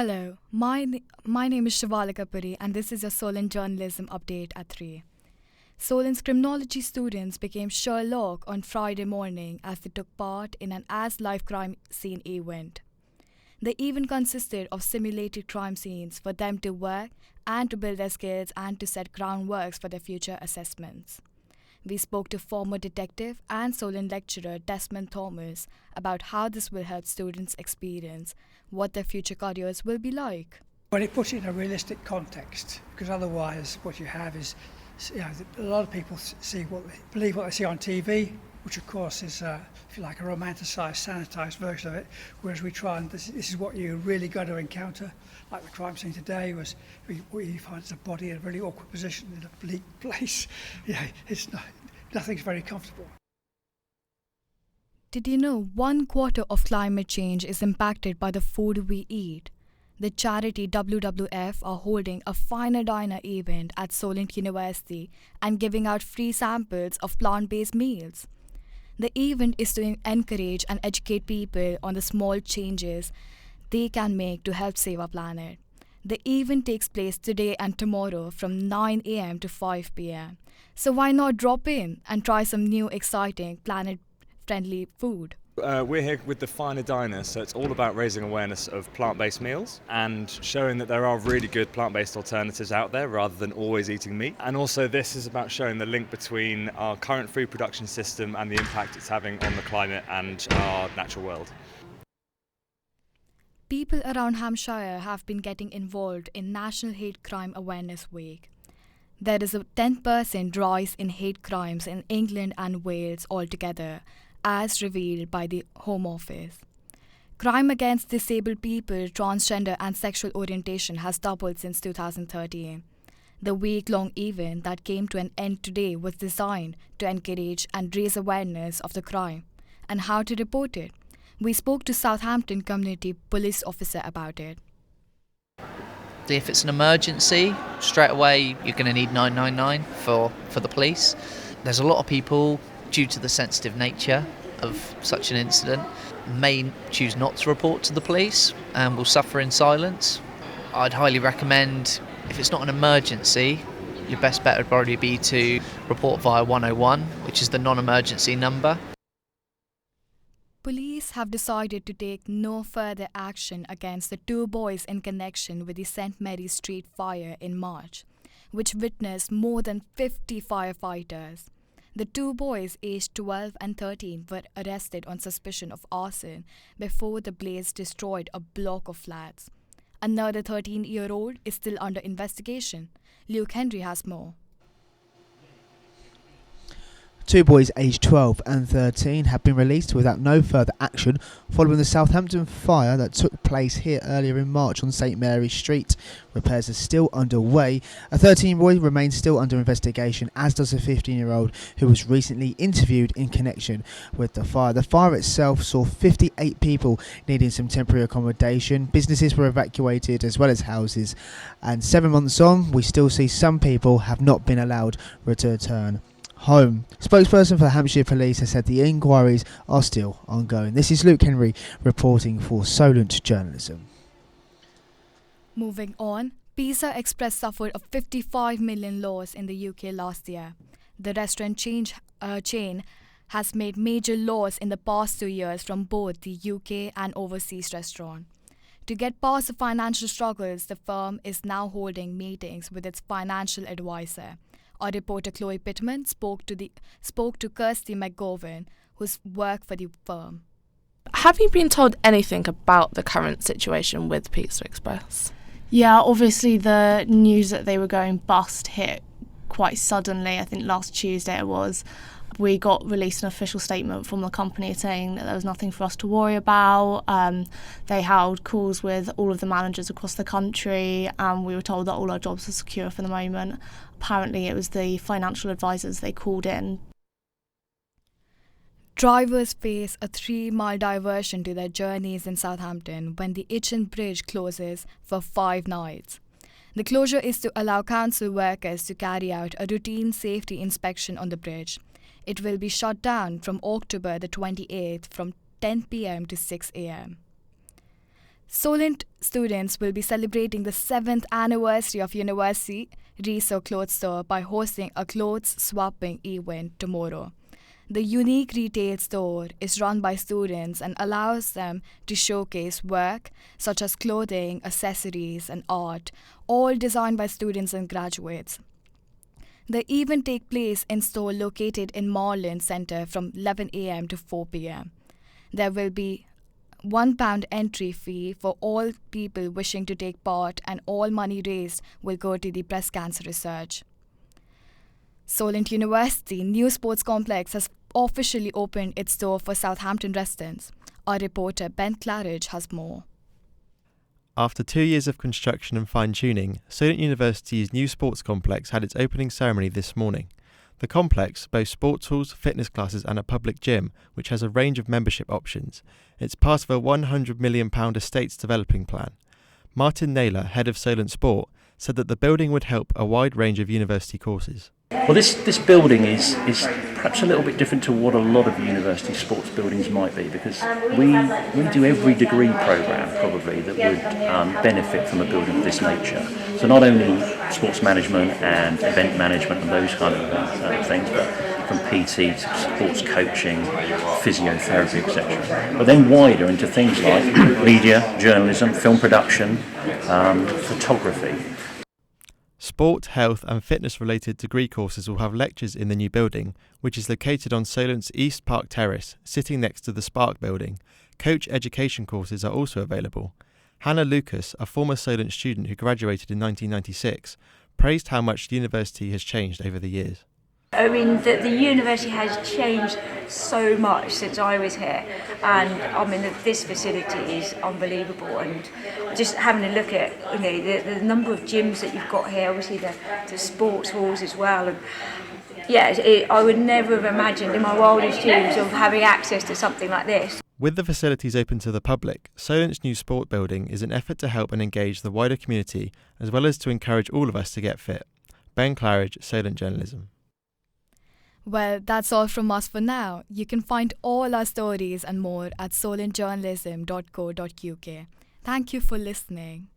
Hello, my name is Shivalika Puri and this is your Solent journalism update at 3. Solent's criminology students became Sherlock on Friday morning as they took part in an as-live crime scene event. The event consisted of simulated crime scenes for them to work and to build their skills and to set groundworks for their future assessments. We spoke to former detective and Solent lecturer Desmond Thomas about how this will help students experience what their future careers will be like. Well, it puts it in a realistic context, because otherwise what you have is, a lot of people believe what they see on TV, which of course is, if you like, a romanticised, sanitised version of it, whereas we try and this is what you really got to encounter. Like the crime scene today was, what you find is a body in a really awkward position in a bleak place. Nothing's very comfortable. Did you know 1/4 of climate change is impacted by the food we eat? The charity WWF are holding a Finer Diner event at Solent University and giving out free samples of plant-based meals. The event is to encourage and educate people on the small changes they can make to help save our planet. The event takes place today and tomorrow from 9 a.m. to 5 p.m. So why not drop in and try some new exciting planet-friendly food? We're here with the Finer Diner, so it's all about raising awareness of plant-based meals and showing that there are really good plant-based alternatives out there rather than always eating meat. And also this is about showing the link between our current food production system and the impact it's having on the climate and our natural world. People around Hampshire have been getting involved in National Hate Crime Awareness Week. There is a 10% rise in hate crimes in England and Wales altogether, as revealed by the Home Office. Crime against disabled people, transgender and sexual orientation has doubled since 2013. The week-long event that came to an end today was designed to encourage and raise awareness of the crime and how to report it. We spoke to Southampton Community Police Officer about it. If it's an emergency, straight away you're going to need 999 for the police. There's a lot of people, due to the sensitive nature of such an incident, may choose not to report to the police and will suffer in silence. I'd highly recommend, if it's not an emergency, your best bet would probably be to report via 101, which is the non-emergency number. Police have decided to take no further action against the 2 boys in connection with the St. Mary's Street fire in March, which witnessed more than 50 firefighters. The 2 boys, aged 12 and 13, were arrested on suspicion of arson before the blaze destroyed a block of flats. Another 13-year-old is still under investigation. Luke Henry has more. 2 boys aged 12 and 13 have been released without no further action following the Southampton fire that took place here earlier in March on St Mary's Street. Repairs are still underway. A 13-year-old remains still under investigation, as does a 15-year-old who was recently interviewed in connection with the fire. The fire itself saw 58 people needing some temporary accommodation. Businesses were evacuated as well as houses. And 7 months on, we still see some people have not been allowed to return home. Spokesperson for Hampshire Police has said the inquiries are still ongoing. This is Luke Henry reporting for Solent Journalism. Moving on, Pizza Express suffered a 55 million loss in the UK last year. The restaurant chain has made major loss in the past 2 years from both the UK and overseas restaurant. To get past the financial struggles, the firm is now holding meetings with its financial advisor. Our reporter Chloe Pittman spoke to Kirsty McGovern, who's worked for the firm. Have you been told anything about the current situation with Pizza Express? Yeah, obviously the news that they were going bust hit quite suddenly. I think last Tuesday it was. We got released an official statement from the company saying that there was nothing for us to worry about. They held calls with all of the managers across the country, and we were told that all our jobs are secure for the moment. Apparently it was the financial advisors they called in. Drivers face a 3-mile diversion to their journeys in Southampton when the Itchen Bridge closes for 5 nights. The closure is to allow council workers to carry out a routine safety inspection on the bridge. It will be shut down from October the 28th from 10 p.m. to 6 a.m. Solent students will be celebrating the 7th anniversary of University Reso Clothes Store by hosting a clothes swapping event tomorrow. The unique retail store is run by students and allows them to showcase work such as clothing, accessories, and art, all designed by students and graduates. The event takes place in store located in Moreland Centre from 11 a.m. to 4 p.m. There will be £1 entry fee for all people wishing to take part, and all money raised will go to the breast cancer research. Solent University new sports complex has officially opened its door for Southampton residents. Our reporter Ben Claridge has more. After 2 years of construction and fine-tuning, Solent University's new sports complex had its opening ceremony this morning. The complex boasts sports halls, fitness classes and a public gym, which has a range of membership options. It's part of a £100 million estates developing plan. Martin Naylor, head of Solent Sport, said that the building would help a wide range of university courses. Well, this building is perhaps a little bit different to what a lot of university sports buildings might be, because we do every degree programme probably that would benefit from a building of this nature. So not only sports management and event management and those kind of things, but from PT to sports coaching, physiotherapy, etc. But then wider into things like media, journalism, film production, photography. Sport, health and fitness related degree courses will have lectures in the new building, which is located on Solent's East Park Terrace, sitting next to the Spark building. Coach education courses are also available. Hannah Lucas, a former Solent student who graduated in 1996, praised how much the university has changed over the years. I mean, the university has changed so much since I was here, and I mean, this facility is unbelievable. And just having a look at the number of gyms that you've got here, obviously the sports halls as well. And yeah, I would never have imagined in my wildest dreams of having access to something like this. With the facilities open to the public, Solent's new sport building is an effort to help and engage the wider community, as well as to encourage all of us to get fit. Ben Claridge, Solent Journalism. Well, that's all from us for now. You can find all our stories and more at solentjournalism.co.uk. Thank you for listening.